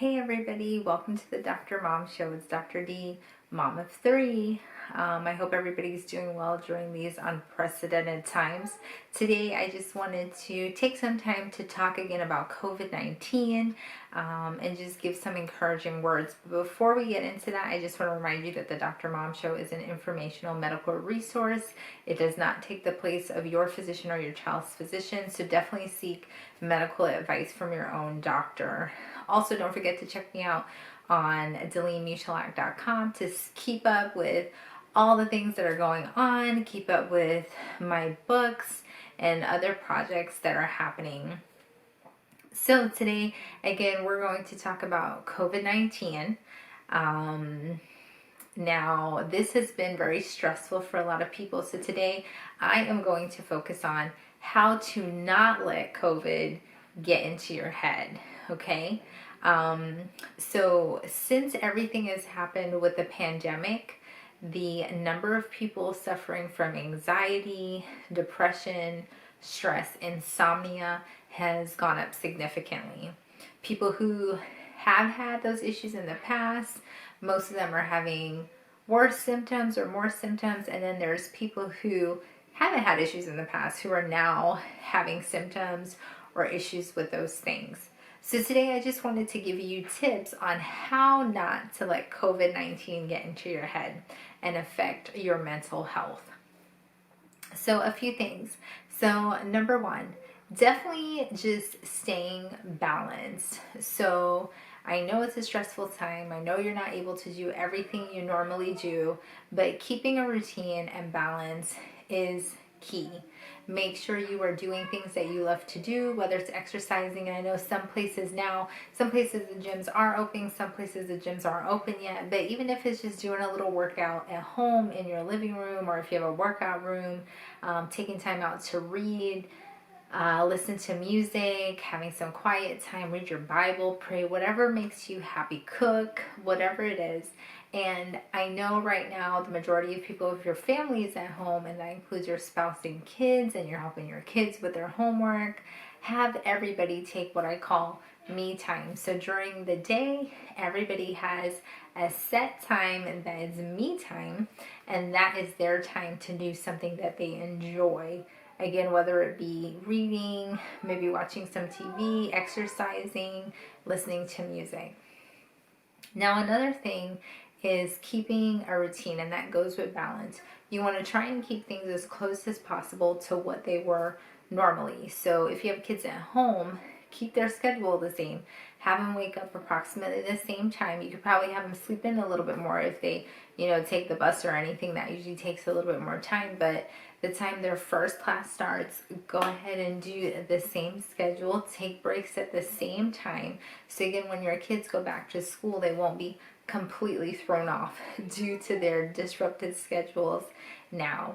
Hey everybody, welcome to the Dr. Mom Show. It's Dr. D, mom of three. I hope everybody's doing well during these unprecedented times. Today I just wanted to take some time to talk again about COVID-19 and just give some encouraging words. But before we get into that, I just want to remind you that the Dr. Mom Show is an informational medical resource. It does not take the place of your physician or your child's physician, so definitely seek medical advice from your own doctor. Also, don't forget to check me out on DeleneMuchalak.com to keep up with all the things that are going on, keep up with my books and other projects that are happening. So today, again, we're going to talk about COVID-19. Now, this has been very stressful for a lot of people. So today, I am going to focus on how to not let COVID get into your head, okay? So since everything has happened with the pandemic, the number of people suffering from anxiety, depression, stress, insomnia has gone up significantly. People who have had those issues in the past, most of them are having worse symptoms or more symptoms, and then there's people who haven't had issues in the past who are now having symptoms or issues with those things. So today I just wanted to give you tips on how not to let COVID-19 get into your head and affect your mental health. So a few things. So number one, definitely just staying balanced. So I know it's a stressful time. I know you're not able to do everything you normally do, but keeping a routine and balance is key. Make sure you are doing things that you love to do, whether it's exercising. And I know some places the gyms are open, some places the gyms aren't open yet, but even if it's just doing a little workout at home in your living room, or if you have a workout room, taking time out to read, listen to music, having some quiet time, read your Bible, pray, whatever makes you happy, cook, whatever it is. And I know right now the majority of people, if your family is at home, and that includes your spouse and kids, and you're helping your kids with their homework, have everybody take what I call me time. So during the day, everybody has a set time, and that is me time, and that is their time to do something that they enjoy. Again, whether it be reading, maybe watching some TV, exercising, listening to music. Now, another thing is keeping a routine, and that goes with balance. You want to try and keep things as close as possible to what they were normally. So if you have kids at home, keep their schedule the same. Have them wake up approximately the same time. You could probably have them sleep in a little bit more if they, take the bus or anything. That usually takes a little bit more time. But the time their first class starts, go ahead and do the same schedule. Take breaks at the same time. So again, when your kids go back to school, they won't be completely thrown off due to their disrupted schedules now.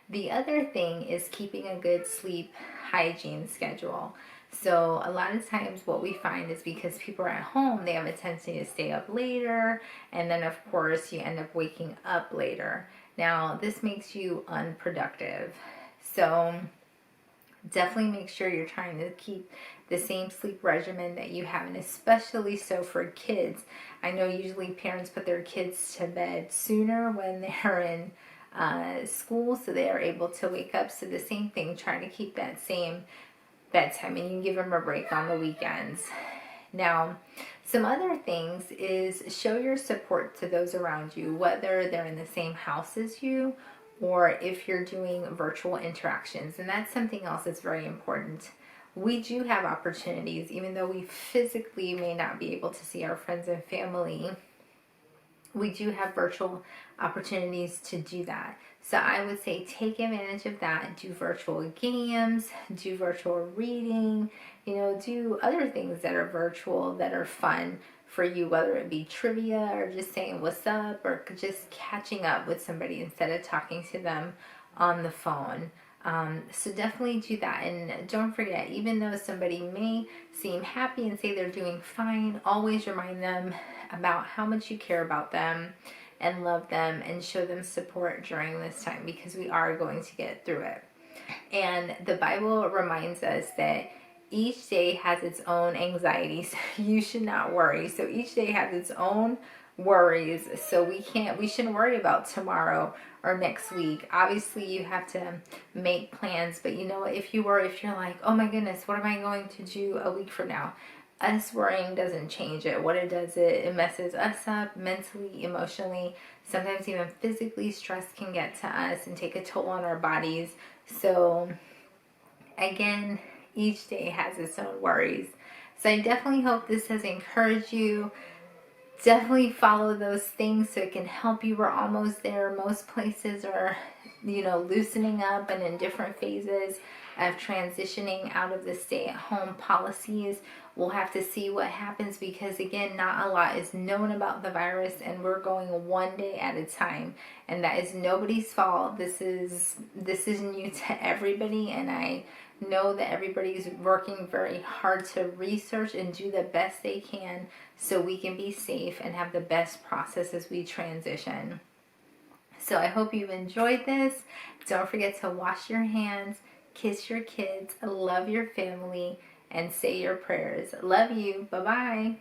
The other thing is keeping a good sleep hygiene schedule. So a lot of times what we find is because people are at home, they have a tendency to stay up later, and then of course you end up waking up later. Now this makes you unproductive. So definitely make sure you're trying to keep the same sleep regimen that you have, and especially so for kids. I know usually parents put their kids to bed sooner when they're in school, so they are able to wake up. So the same thing, try to keep that same bedtime, and you can give them a break on the weekends. Now, some other things is show your support to those around you, whether they're in the same house as you or if you're doing virtual interactions. And that's something else that's very important. We do have opportunities, even though we physically may not be able to see our friends and family, we do have virtual opportunities to do that. So I would say take advantage of that. Do virtual games, do virtual reading, do other things that are virtual that are fun for you, whether it be trivia or just saying what's up or just catching up with somebody instead of talking to them on the phone. So definitely do that. And don't forget, even though somebody may seem happy and say they're doing fine, always remind them about how much you care about them and love them, and show them support during this time, because we are going to get through it. And the Bible reminds us that each day has its own anxieties. You should not worry. So each day has its own worries. So we shouldn't worry about tomorrow or next week. Obviously you have to make plans, but you know what, if you're like, oh my goodness, what am I going to do a week from now? Us worrying doesn't change it. What it does, it messes us up mentally, emotionally, sometimes even physically. Stress can get to us and take a toll on our bodies. So again, each day has its own worries. So I definitely hope this has encouraged you. Definitely follow those things so it can help you. We're almost there. Most places are, loosening up and in different phases of transitioning out of the stay-at-home policies. We'll have to see what happens because, again, not a lot is known about the virus and we're going one day at a time. And that is nobody's fault. This is new to everybody, and I know that everybody's working very hard to research and do the best they can so we can be safe and have the best process as we transition. So I hope you enjoyed this. Don't forget to wash your hands, kiss your kids, love your family, and say your prayers. Love you. Bye-bye.